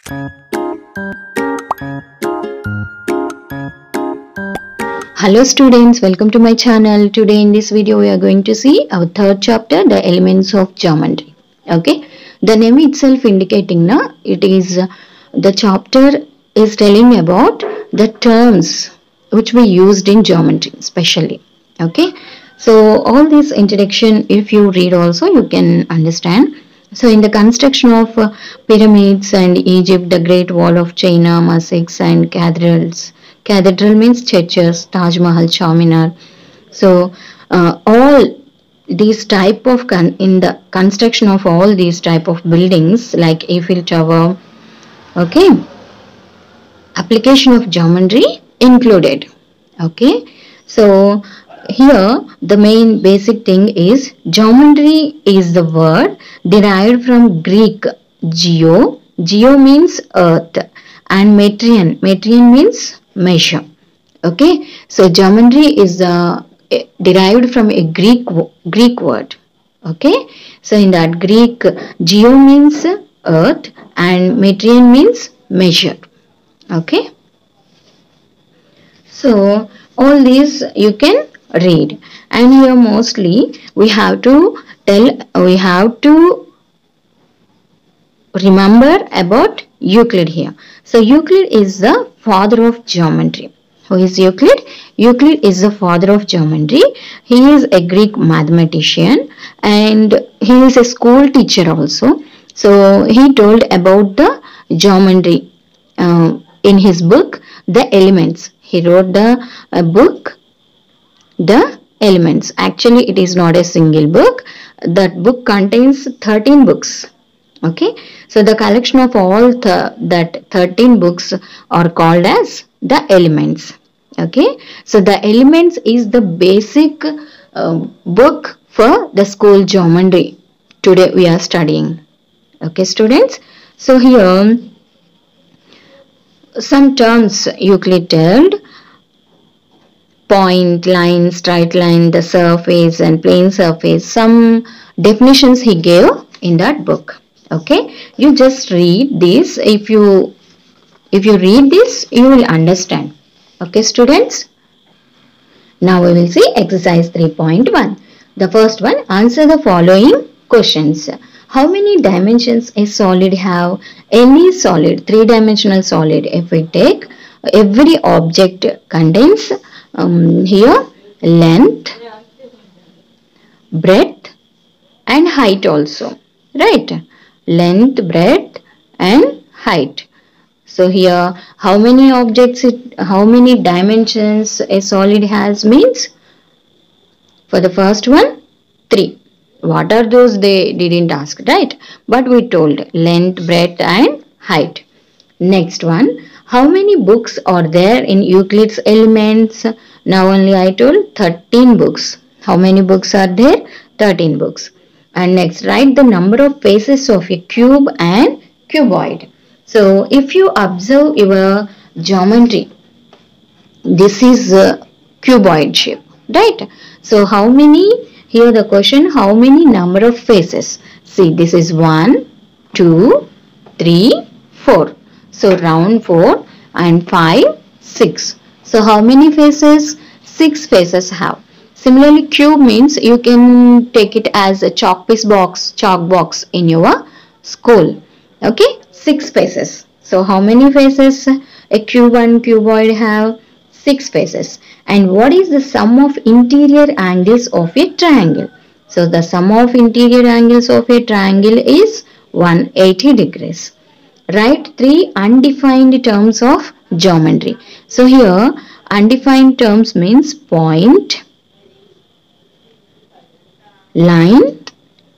Hello students, welcome to my channel. Today in this video we are going to see our third chapter, the elements of geometry. Okay, the name itself indicating it is the chapter is telling about the terms which we used in geometry especially. Okay, so all this introduction if you read also you can understand. So in the construction of pyramids and Egypt, the Great Wall of China, mosques and cathedrals. Cathedral means churches, Taj Mahal, Charminar. So all these type of in the construction of all these type of buildings like Eiffel Tower, okay, application of geometry included. Okay, so here the main basic thing is geometry is the word derived from Greek geo. Geo means earth and metrian. Metrian means measure. Okay, so geometry is derived from a Greek word. Okay, so in that Greek, geo means earth and metrian means measure. Okay, so all these you can read, and here mostly we have to remember about Euclid here. So Euclid is the father of geometry. Who is Euclid? Euclid is the father of geometry. He is a Greek mathematician and he is a school teacher also. So he told about the geometry in his book, The Elements. He wrote the book, The Elements. Actually, it is not a single book. That book contains 13 books. Okay, so the collection of all that 13 books are called as the Elements. Okay, so the Elements is the basic book for the school geometry. Today we are studying. Okay, students. So here some terms Euclid told: point, line, straight line, the surface and plane surface. Some definitions he gave in that book. Okay, you just read this. If you read this, you will understand. Okay, students. Now we will see exercise 3.1. The first one, answer the following questions. How many dimensions a solid have? Any solid, three-dimensional solid, if we take, every object contains here length, breadth and height also, right? Length, breadth and height. So here how many dimensions a solid has means, for the first one 3. What are those? They didn't ask, right? But we told length, breadth and height. Next one, how many books are there in Euclid's Elements? Now only I told 13 books. How many books are there? 13 books. And next, write the number of faces of a cube and cuboid. So if you observe your geometry, this is a cuboid shape, right? So how many, here the question, how many number of faces? See, this is 1, 2, 3, 4. So round 4 and 5, 6. So how many faces? 6 faces have. Similarly, cube means you can take it as a chalk box in your school. Okay, 6 faces. So how many faces a cube and cuboid have? 6 faces. And what is the sum of interior angles of a triangle? So the sum of interior angles of a triangle is 180 degrees. Write 3 undefined terms of geometry. So here undefined terms means point, line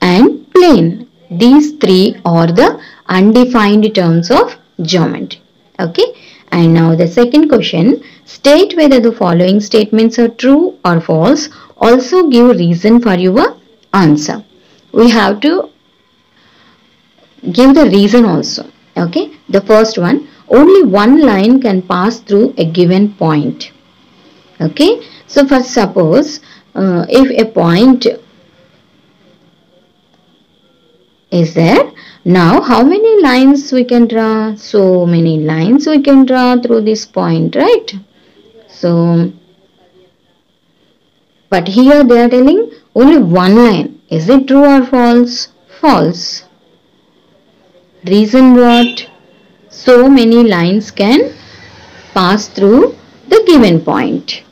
and plane. These 3 are the undefined terms of geometry. Okay, and now the second question, state whether the following statements are true or false. Also give reason for your answer. We have to give the reason also. Okay, the first one, only one line can pass through a given point. Okay, so for suppose if a point is there, Now how many lines we can draw? So many lines we can draw through this point, right? So, but here they are telling only one line. Is it true or false? False. Reason what? So many lines can pass through the given point.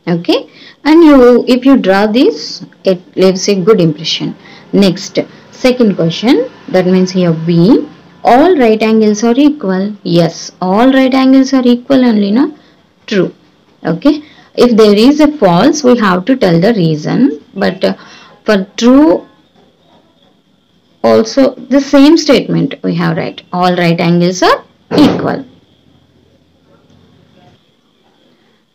Okay, and if you draw this, it leaves a good impression. Next, second question, that means here B, all right angles are equal. Yes, all right angles are equal only, no? True. Okay, if there is a false, we have to tell the reason, but for true also the same statement we have, right? All right angles are equal.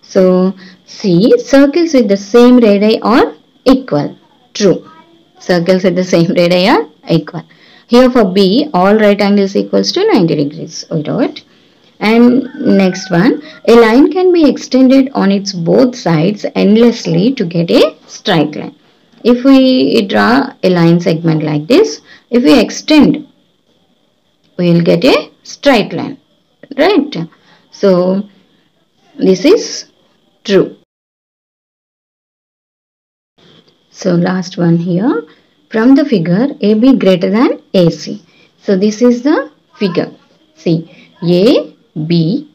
So, C, circles with the same radii are equal. True. Circles with the same radii are equal. Here for B, all right angles equals to 90 degrees. We wrote. And next one, a line can be extended on its both sides endlessly to get a straight line. If we draw a line segment like this, if we extend, we will get a straight line. Right? So, this is true. So last one here, from the figure AB greater than AC. So this is the figure. See, A, B,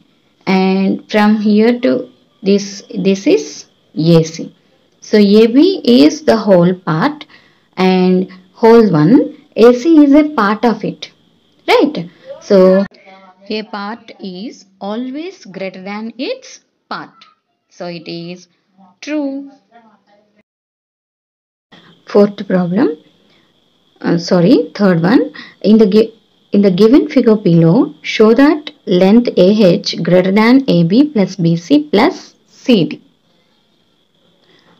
and from here to this is AC. So AB is the whole part and whole one, AC is a part of it. Right? So a part is always greater than its part. So it is true. Fourth problem, third one. In the given figure below, show that length AH greater than AB plus BC plus CD.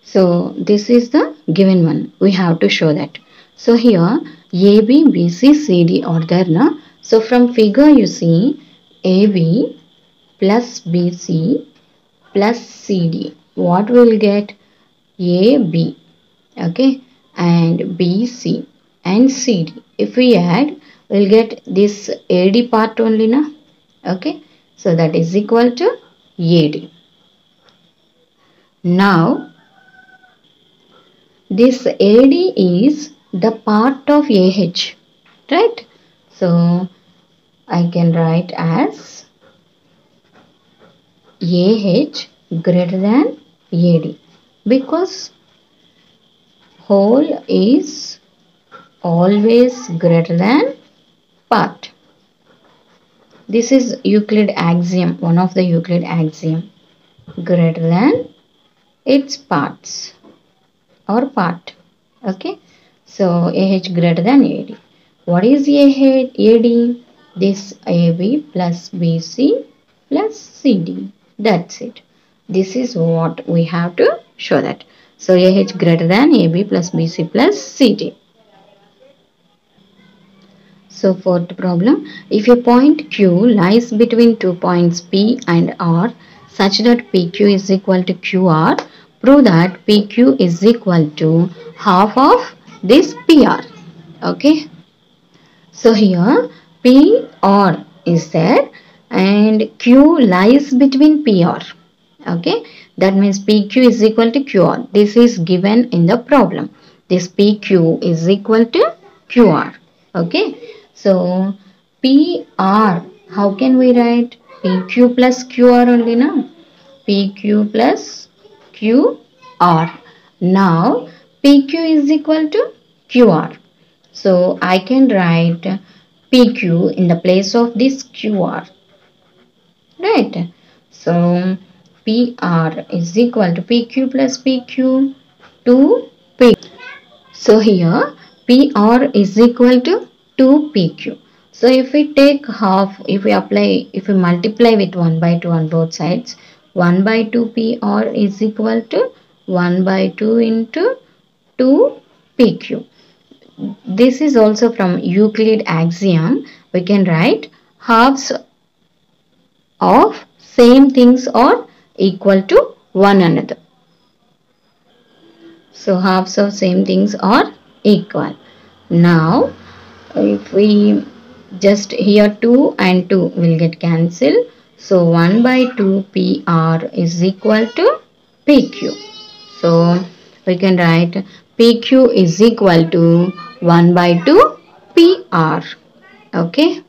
So this is the given one. We have to show that. So here AB, BC, CD are there now. So from figure you see AB plus BC plus CD. What will get? AB. Okay, and BC and CD. If we add, we'll get this AD part only, na? Okay, so that is equal to AD. Now, this AD is the part of AH, right? So, I can write as AH greater than AD because whole is always greater than part. This is Euclid axiom, one of the Euclid axiom. Greater than its parts or part. Okay. So AH greater than AD. What is AD? This AB plus BC plus CD. That's it. This is what we have to show that. So AH greater than AB plus BC plus CD. So fourth problem, if a point Q lies between 2 points P and R such that PQ is equal to QR, prove that PQ is equal to half of this PR. Okay. So here PR is there and Q lies between PR. Okay. That means PQ is equal to QR. This is given in the problem. This PQ is equal to QR. Okay. So PR, how can we write? PQ plus QR only, na? PQ plus QR. Now PQ is equal to QR. So I can write PQ in the place of this QR. Right? So PR is equal to PQ plus PQ to P. So here PR is equal to 2PQ. So if we take half, if we multiply with 1 by 2 on both sides, 1 by 2 PR is equal to 1 by 2 into 2 PQ. This is also from Euclid axiom. We can write halves of same things are equal to one another. So halves of same things are equal. Now if we just here 2 and 2 will get cancelled. So 1 by 2 PR is equal to PQ. So we can write PQ is equal to 1 by 2 PR. Okay.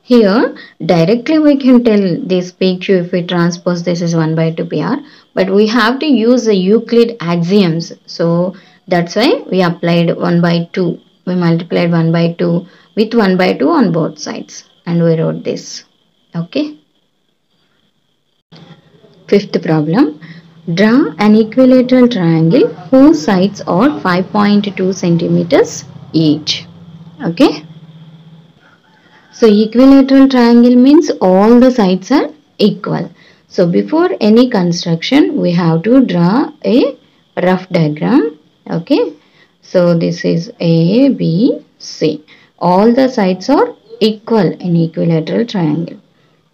Here directly we can tell this PQ if we transpose this is 1 by 2 PR, but we have to use the Euclid axioms. So that's why we applied 1 by 2. We multiplied 1 by 2 with 1 by 2 on both sides and we wrote this. Okay. Fifth problem. Draw an equilateral triangle whose sides are 5.2 centimeters each. Okay. So equilateral triangle means all the sides are equal. So before any construction we have to draw a rough diagram. Okay. So this is A, B, C. All the sides are equal in equilateral triangle.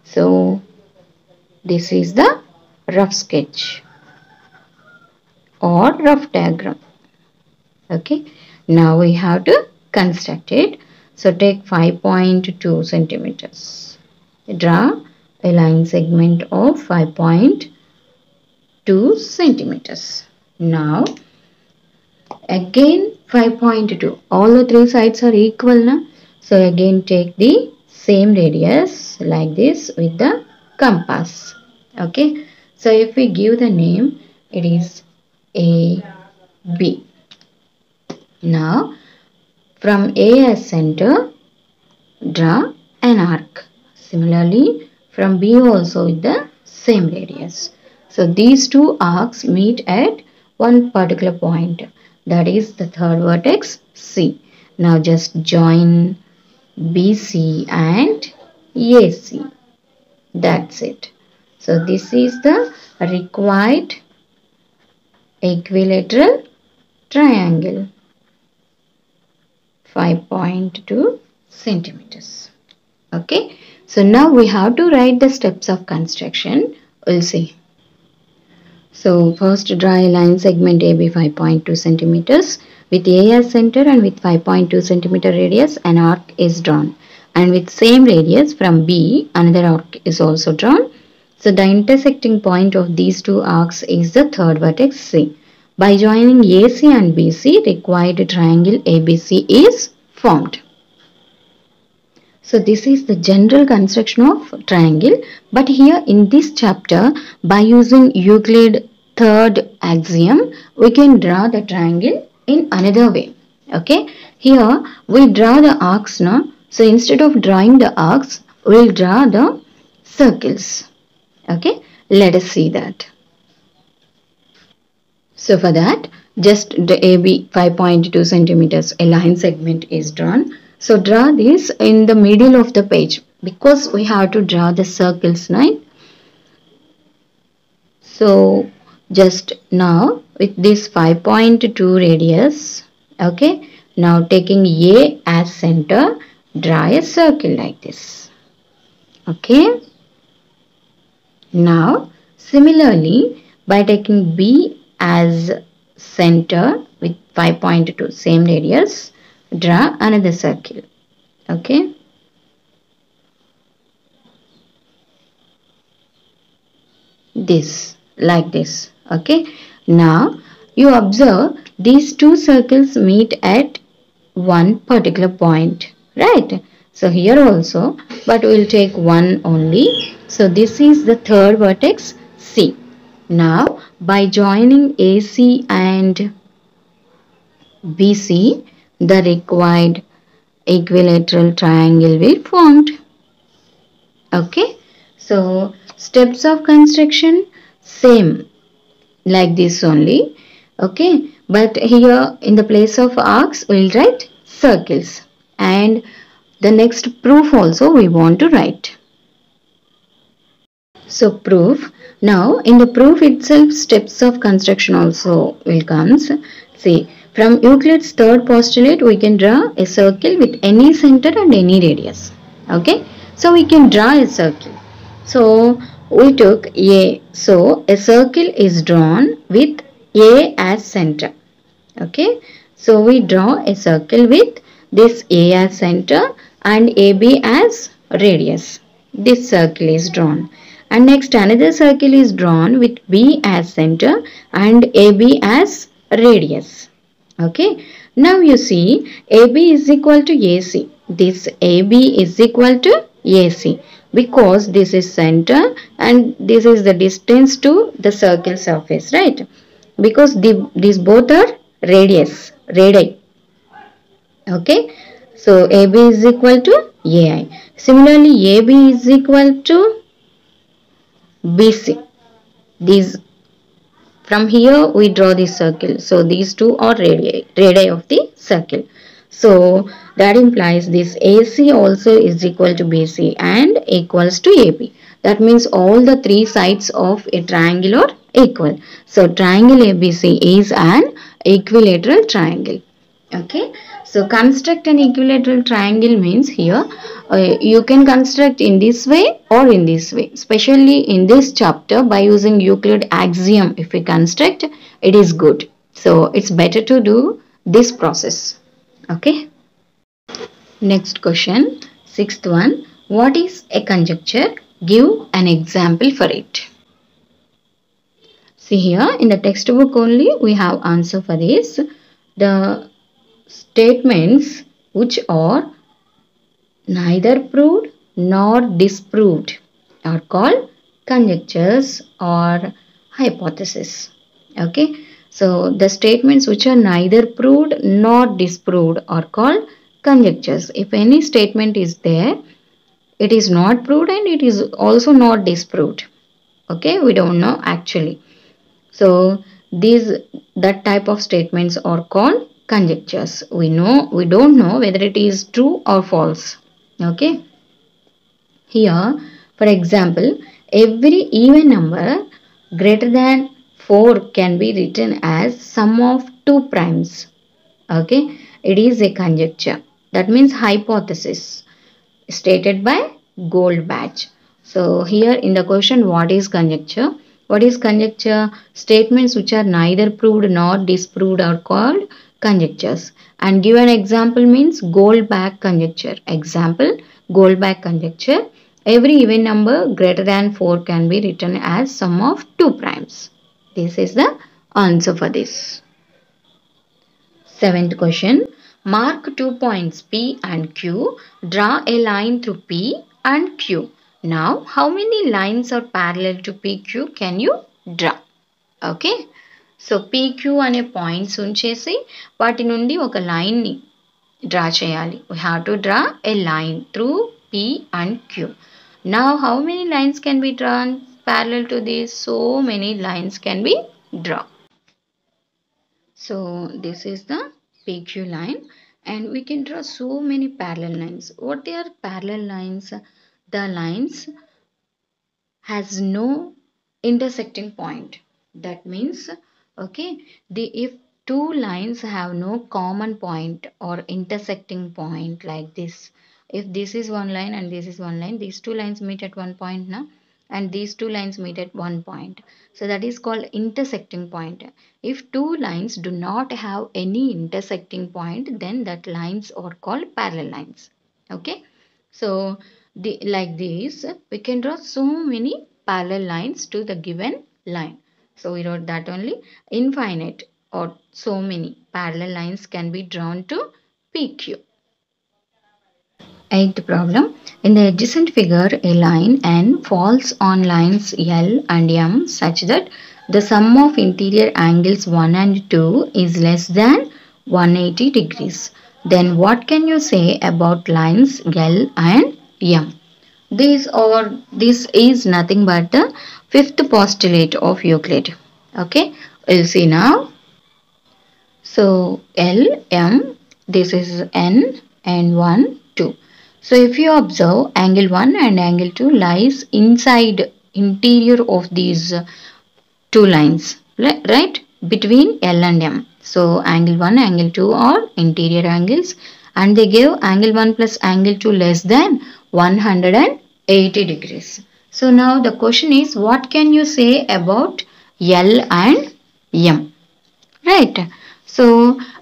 So this is the rough sketch or rough diagram. Okay. Now we have to construct it. So take 5.2 centimeters. Draw a line segment of 5.2 centimeters. Now again 5.2. All the three sides are equal now. So again take the same radius like this with the compass. Okay. So if we give the name, it is AB. Now from A as center, draw an arc. Similarly, from B also with the same radius. So these two arcs meet at one particular point. That is the third vertex C. Now just join BC and AC. That's it. So this is the required equilateral triangle. 5.2 centimeters. Okay. So now we have to write the steps of construction. We'll see. So first draw a line segment AB 5.2 centimeters. With A as center and with 5.2 centimeter radius, an arc is drawn. And with same radius from B, another arc is also drawn. So the intersecting point of these two arcs is the third vertex C. By joining AC and BC, required triangle ABC is formed. So this is the general construction of triangle. But here in this chapter, by using Euclid third axiom, we can draw the triangle in another way. Okay. Here we draw the arcs now. So instead of drawing the arcs, we will draw the circles. Okay. Let us see that. So for that, just the AB 5.2 centimeters, a line segment is drawn. So draw this in the middle of the page because we have to draw the circles, right? So just now with this 5.2 radius, okay, now taking A as center, draw a circle like this. Okay. Now similarly, by taking B as center with 5.2 same radius, draw another circle. Okay. This like this. Okay. Now you observe these two circles meet at one particular point, right? So here also, but we will take one only. So this is the third vertex C. Now by joining AC and BC, the required equilateral triangle will formed. Okay. So steps of construction same like this only. Okay. But here in the place of arcs we will write circles. And the next proof also we want to write. So proof. Now in the proof itself steps of construction also will come. See, from Euclid's third postulate we can draw a circle with any center and any radius. Okay. So we can draw a circle. So we took A. So a circle is drawn with A as center. Okay. So we draw a circle with this A as center and AB as radius. This circle is drawn. And next another circle is drawn with B as center and AB as radius. Okay. Now you see AB is equal to AC. This AB is equal to AC because this is center and this is the distance to the circle surface, right? Because these both are radii. Okay. So AB is equal to AI. Similarly, AB is equal to BC. These from here we draw this circle. So these two are radii of the circle. So that implies this AC also is equal to BC and equals to AB. That means all the three sides of a triangle are equal. So triangle ABC is an equilateral triangle. Okay. So construct an equilateral triangle means here you can construct in this way or in this way. Especially in this chapter by using Euclid axiom, if we construct, it is good. So it's better to do this process. Okay. Next question, sixth one. What is a conjecture? Give an example for it. See here in the textbook only we have answer for this. The statements which are neither proved nor disproved are called conjectures or hypotheses. Okay. So the statements which are neither proved nor disproved are called conjectures. If any statement is there, it is not proved and it is also not disproved. Okay. We don't know actually. So that type of statements are called conjectures. We don't know whether it is true or false. Okay. Here, for example, every even number greater than 4 can be written as sum of 2 primes. Okay. It is a conjecture. That means hypothesis stated by Goldbach. So here in the question, what is conjecture? What is conjecture? Statements which are neither proved nor disproved are called conjectures. And give an example means Goldbach conjecture. Example, Goldbach conjecture. Every even number greater than 4 can be written as sum of 2 primes. This is the answer for this. Seventh question. Mark 2 points P and Q. Draw a line through P and Q. Now, how many lines are parallel to PQ can you draw? Okay. So, PQ అనే points ఉంచేసి వాటి నుండి ఒక line ని draw చేయాలి. We have to draw a line through P and Q. Now, how many lines can be drawn parallel to this? So many lines can be drawn. So, this is the PQ line and we can draw so many parallel lines. What are parallel lines? The lines has no intersecting point. That means, okay, if two lines have no common point or intersecting point like this, if this is one line and this is one line, these two lines meet at one point now, and these two lines meet at one point. So that is called intersecting point. If two lines do not have any intersecting point, then that lines are called parallel lines. Okay. So like this, we can draw so many parallel lines to the given line. So we wrote that only. Infinite or so many parallel lines can be drawn to PQ. Eighth problem. In the adjacent figure, a line N falls on lines L and M such that the sum of interior angles 1 and 2 is less than 180 degrees. Then what can you say about lines L and M? This is nothing but the fifth postulate of Euclid. Okay, we'll see now. So L, M, this is N and 1, 2. So if you observe, angle 1 and angle 2 lies inside interior of these two lines, right, between L and M. So angle 1, angle 2 are interior angles and they give angle 1 plus angle 2 less than 180 degrees. So now the question is, what can you say about L and M? Right. So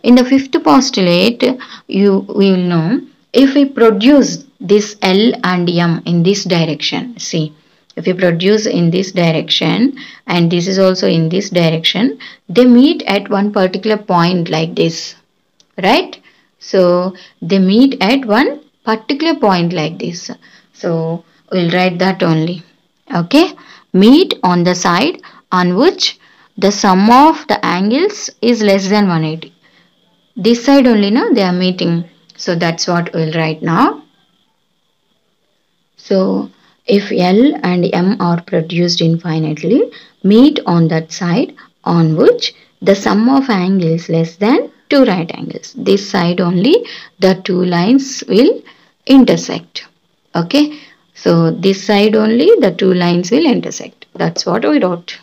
in the fifth postulate, we will know if we produce this L and M in this direction. See, if we produce in this direction and this is also in this direction, they meet at one particular point like this, right? So they meet at one particular point like this. So we'll write that only. Okay, meet on the side on which the sum of the angles is less than 180. This side only, no, they are meeting. So that's what we'll write now. So if L and M are produced infinitely, meet on that side on which the sum of angles less than two right angles. This side only the two lines will intersect. Okay. So this side only the two lines will intersect. That's what we wrote.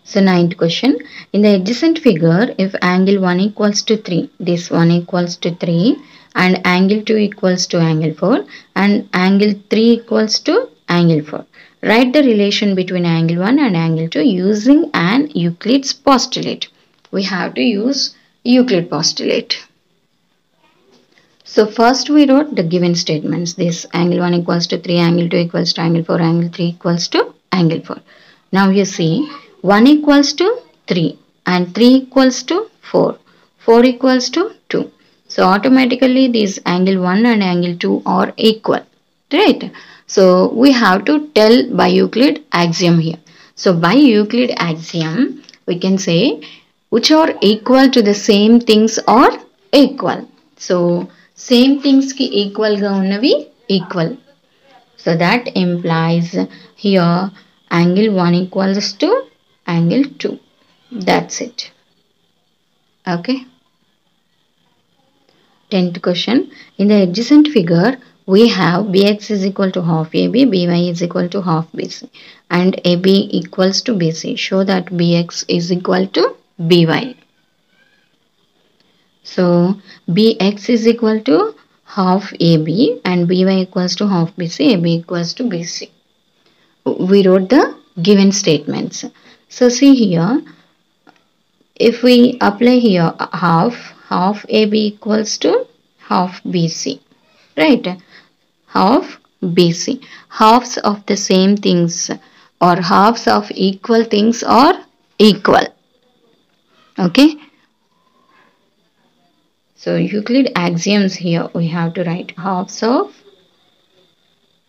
So ninth question. In the adjacent figure, if angle 1 equals to 3, this 1 equals to 3 and angle 2 equals to angle 4 and angle 3 equals to angle 4. Write the relation between angle 1 and angle 2 using an Euclid's postulate. We have to use Euclid postulate. So first we wrote the given statements. This angle 1 equals to 3, angle 2 equals to angle 4, angle 3 equals to angle 4. Now you see 1 equals to 3 and 3 equals to 4. 4 equals to 2. So automatically these angle 1 and angle 2 are equal. Right? So we have to tell by Euclid axiom here. So by Euclid axiom we can say which are equal to the same things are equal. So same things ki equal ga unnavi equal. So that implies here angle 1 equals to angle 2. That's it. Okay. 10th question. In the adjacent figure, we have Bx is equal to half AB, By is equal to half BC and AB equals to BC. Show that Bx is equal to By. So Bx is equal to half AB and By equals to half BC, AB equals to BC. We wrote the given statements. So see here, if we apply here half AB equals to half BC, right? Half BC. Halves of the same things or halves of equal things are equal. Okay. So Euclid axioms here we have to write halves of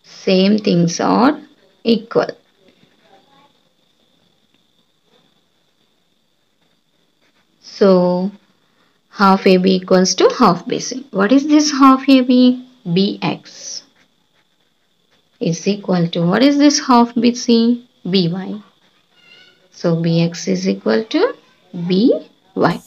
same things are equal. So half AB equals to half BC. What is this half AB? Bx is equal to, what is this half BC? By. So Bx is equal to By.